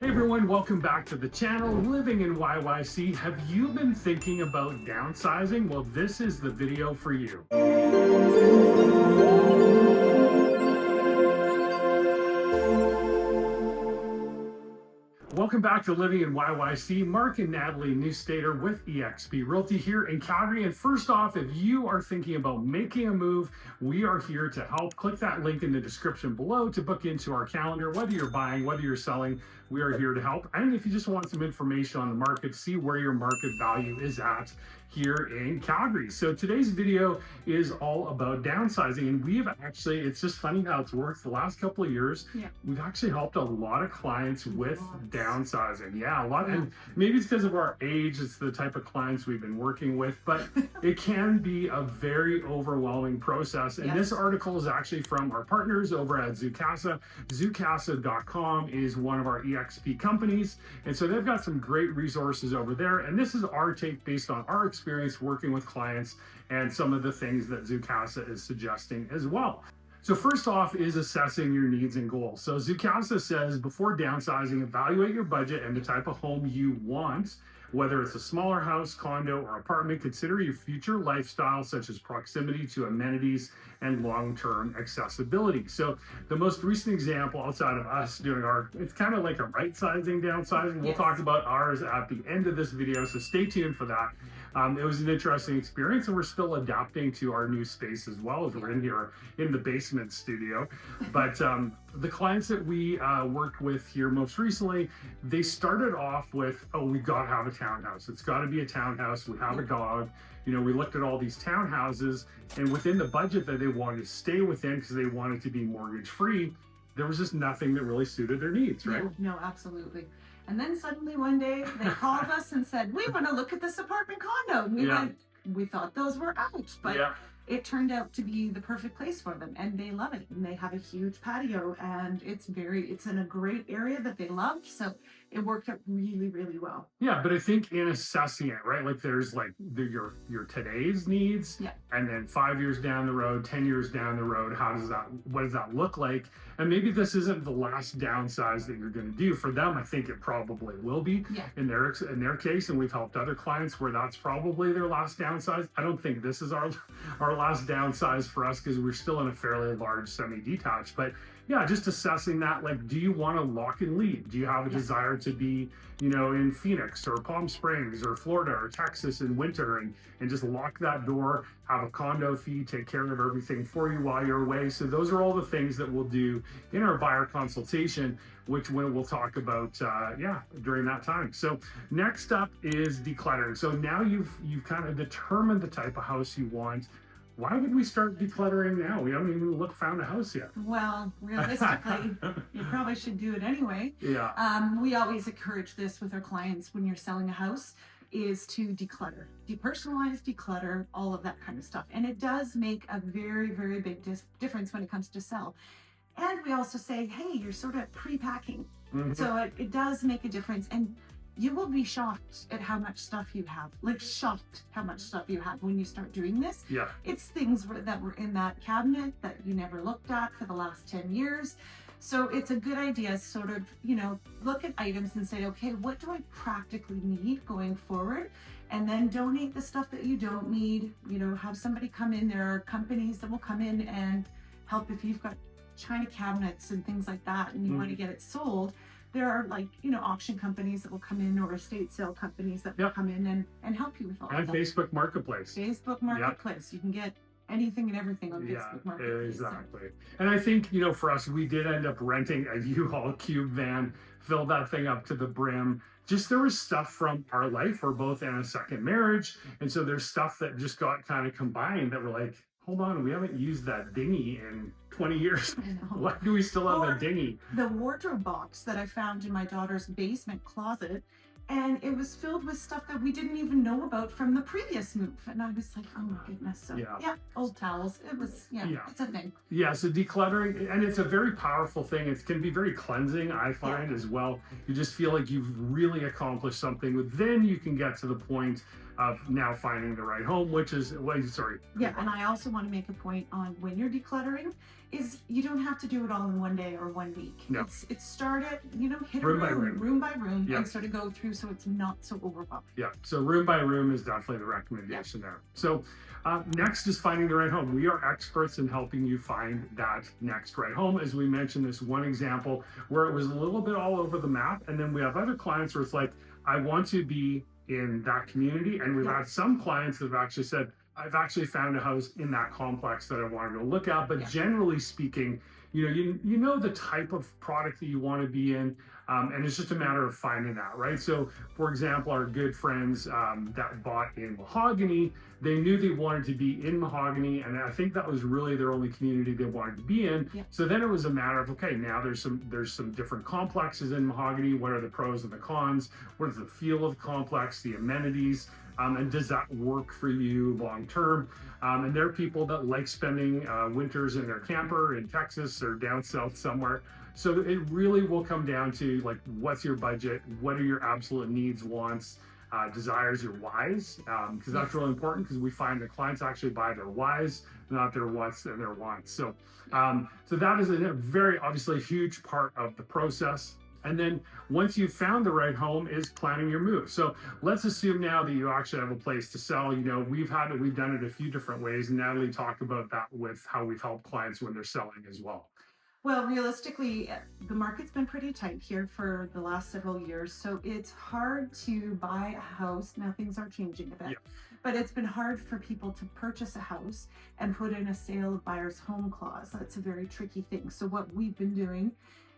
Hey everyone, welcome back to the channel, Living in YYC. Have you been thinking about downsizing? Well, this is the video for you. Welcome back to Living in YYC. Mark and Natalie Newstater with eXp Realty here in Calgary. And first off, if you are thinking about making a move, we are here to help. Click that link in the description below to book into our calendar. Whether you're buying, whether you're selling, we are here to help. And if you just want some information on the market, see where your market value is at here in Calgary. So today's video is all about downsizing, and we've actually, it's just funny how it's worked the last couple of years. We've actually helped a lot of clients with downsizing. A lot. And maybe it's because of our age, it's the type of clients we've been working with, but it can be a very overwhelming process. And this article is actually from our partners over at Zoocasa. Zoocasa.com is one of our eXp companies, and so they've got some great resources over there. And this is our take based on our experience working with clients and some of the things that Zoocasa is suggesting as well. So first off is assessing your needs and goals. So Zoocasa says before downsizing, evaluate your budget and the type of home you want. Whether it's a smaller house, condo, or apartment, consider your future lifestyle, such as proximity to amenities and long-term accessibility. So the most recent example outside of us doing it's kind of like a right-sizing, downsizing. We'll talk about ours at the end of this video, so stay tuned for that. It was an interesting experience, and we're still adapting to our new space as well, as we're in here in the basement studio. But the clients that we worked with here most recently, they started off with, oh, we've got to have a townhouse. It's got to be a townhouse. We have a dog. You know, we looked at all these townhouses, and within the budget that they wanted to stay within, because they wanted to be mortgage free, there was just nothing that really suited their needs, right? No, absolutely. And then suddenly one day they called us and said, we want to look at this apartment condo. And we thought those were out, but it turned out to be the perfect place for them, and they love it. And they have a huge patio, and it's in a great area that they love. So it worked out really, really well. Yeah, but I think in assessing it, right? Like there's like your today's needs, and then 5 years down the road, 10 years down the road, what does that look like? And maybe this isn't the last downsize that you're going to do. For them, I think it probably will be in their case, and we've helped other clients where that's probably their last downsize. I don't think this is our last downsize for us, because we're still in a fairly large semi-detached. But yeah, just assessing that, like, do you want to lock and lead? Do you have a desire to be, you know, in Phoenix or Palm Springs or Florida or Texas in winter, and just lock that door, have a condo fee, take care of everything for you while you're away? So those are all the things that we'll do in our buyer consultation, which we'll talk about, during that time. So next up is decluttering. So now you've kind of determined the type of house you want. Why would we start decluttering now? We haven't even found a house yet. Well, realistically, you probably should do it anyway. We always encourage this with our clients when you're selling a house, is to declutter, depersonalize, declutter, all of that kind of stuff. And it does make a very, very big difference when it comes to sell. And we also say, hey, you're sort of pre-packing. So it does make a difference. And you will be shocked at how much stuff you have, shocked how much stuff you have when you start doing this. It's things that were in that cabinet that you never looked at for the last 10 years. So it's a good idea, sort of, you know, look at items and say, okay, what do I practically need going forward? And then donate the stuff that you don't need, you know, have somebody come in. There are companies that will come in and help if you've got china cabinets and things like that, and you want to get it sold. There are, like, you know, auction companies that will come in, or estate sale companies that will come in and help you with all and that. Facebook Marketplace. Facebook Marketplace. You can get anything and everything on Facebook Marketplace. Exactly. So. And I think, you know, for us, we did end up renting a U-Haul Cube van, filled that thing up to the brim. Just there was stuff from our life. We're both in a second marriage. And so there's stuff that just got kind of combined that we're like, hold on, we haven't used that dinghy in 20 years. Why do we still have a dinghy? The wardrobe box that I found in my daughter's basement closet, and it was filled with stuff that we didn't even know about from the previous move. And I was like, oh my goodness. So old towels. It was, it's a thing. So decluttering, and it's a very powerful thing. It can be very cleansing, I find, as well. You just feel like you've really accomplished something. Then you can get to the point of now finding the right home, which is, sorry. Yeah, and I also want to make a point on when you're decluttering is you don't have to do it all in one day or 1 week. No. It's start it, hit room a room by room, yeah. and sort of go through so it's not so overwhelming. Yeah, so room by room is definitely the recommendation there. So next is finding the right home. We are experts in helping you find that next right home. As we mentioned, this one example where it was a little bit all over the map, and then we have other clients where it's like, I want to be in that community, and we've had some clients that have actually said, I've actually found a house in that complex that I want to go look at. But generally speaking, you know the type of product that you want to be in, and it's just a matter of finding that, right? So, for example, our good friends that bought in mahogany, they knew they wanted to be in mahogany, and I think that was really their only community they wanted to be in. So then it was a matter of, okay, now there's some different complexes in mahogany. What are the pros and the cons? What is the feel of the complex, the amenities? And does that work for you long term? And there are people that like spending winters in their camper in Texas or down south somewhere. So it really will come down to like, what's your budget? What are your absolute needs, wants, desires, your whys? Because that's really important, because we find that clients actually buy their whys, not their what's and their wants. So, so that is a very obviously huge part of the process. And then once you've found the right home is planning your move. So let's assume now that you actually have a place to sell. We've done it a few different ways. And Natalie talked about that with how we've helped clients when they're selling as well. Well, realistically, the market's been pretty tight here for the last several years. So it's hard to buy a house. Now things are changing a bit, but it's been hard for people to purchase a house and put in a sale of buyer's home clause. That's a very tricky thing. So what we've been doing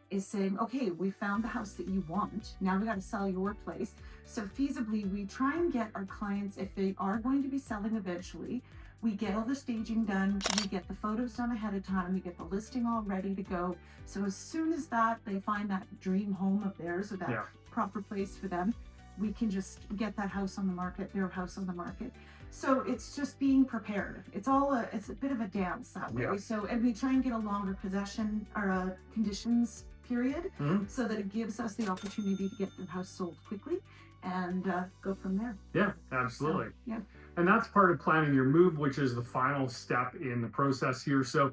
is saying, okay, we found the house that you want. Now we got to sell your place. So feasibly, we try and get our clients, if they are going to be selling eventually, we get all the staging done, we get the photos done ahead of time, we get the listing all ready to go. So as soon as that, they find that dream home of theirs or that proper place for them, we can just get that house on the market, their house on the market. So it's just being prepared. It's a bit of a dance that way. So, and we try and get a longer possession or a conditions period, so that it gives us the opportunity to get the house sold quickly and go from there. Yeah, absolutely. So, and that's part of planning your move, which is the final step in the process here. So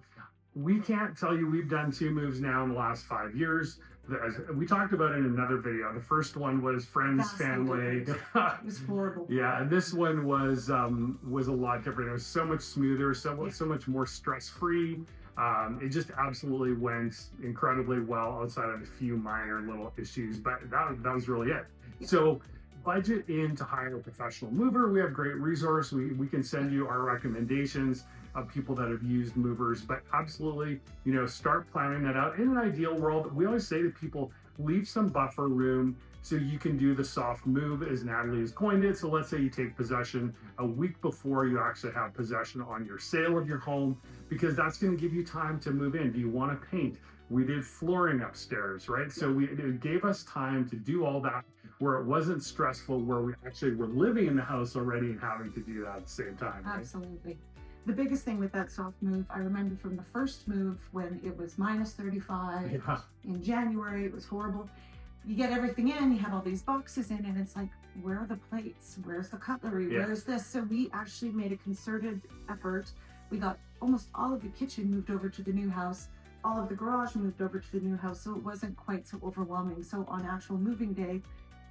we can't tell you, we've done 2 moves now in the last 5 years. As we talked about in another video, the first one was friends, family. It was horrible. Yeah, and this one was a lot different. It was so much smoother, so much more stress-free. It just absolutely went incredibly well outside of a few minor little issues, but that was really it. So budget in to hire a professional mover. We have a great resource. We can send you our recommendations of people that have used movers, but absolutely, start planning that out. In an ideal world, we always say to people, leave some buffer room so you can do the soft move, as Natalie has coined it. So let's say you take possession a week before you actually have possession on your sale of your home, because that's going to give you time to move in. Do you want to paint? We did flooring upstairs, right? So it gave us time to do all that where it wasn't stressful, where we actually were living in the house already and having to do that at the same time. Right? Absolutely. The biggest thing with that soft move, I remember from the first move when it was minus 35 in January, it was horrible. You get everything in, you have all these boxes in, and it's like, where are the plates? Where's the cutlery? Where's this? So we actually made a concerted effort. We got almost all of the kitchen moved over to the new house, all of the garage moved over to the new house, so it wasn't quite so overwhelming. So on actual moving day,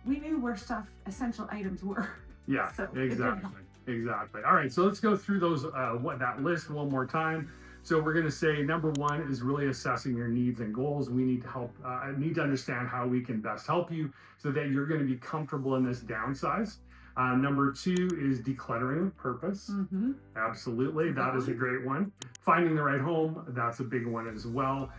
we knew where essential items were. Yeah, so exactly. All right, so let's go through that list one more time. So we're going to say number 1 is really assessing your needs and goals. We need to need to understand how we can best help you so that you're going to be comfortable in this downsize. Number 2 is decluttering with purpose. Absolutely, that is a great one. Finding the right home, that's a big one as well.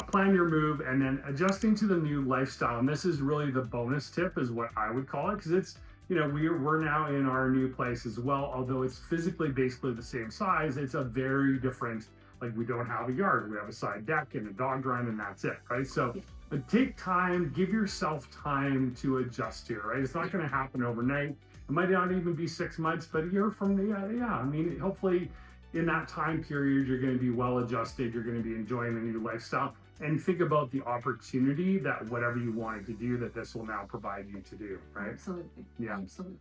Plan your move, and then adjusting to the new lifestyle. And this is really the bonus tip, is what I would call it, because it's, we're now in our new place as well. Although it's physically basically the same size, it's a very different. Like, we don't have a yard, we have a side deck and a dog run, and that's it, right? So take time, give yourself time to adjust here, right? It's not going to happen overnight. It might not even be 6 months, but a year from hopefully in that time period, you're going to be well adjusted, you're going to be enjoying the new lifestyle, and think about the opportunity that whatever you wanted to do, that this will now provide you to do, right? Absolutely. Yeah. Absolutely.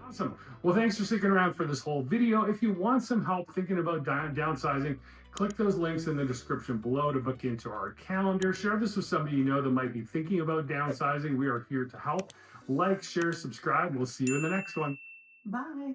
Awesome. Well, thanks for sticking around for this whole video. If you want some help thinking about downsizing, click those links in the description below to book into our calendar. Share this with somebody you know that might be thinking about downsizing. We are here to help. Like, share, subscribe. We'll see you in the next one. Bye.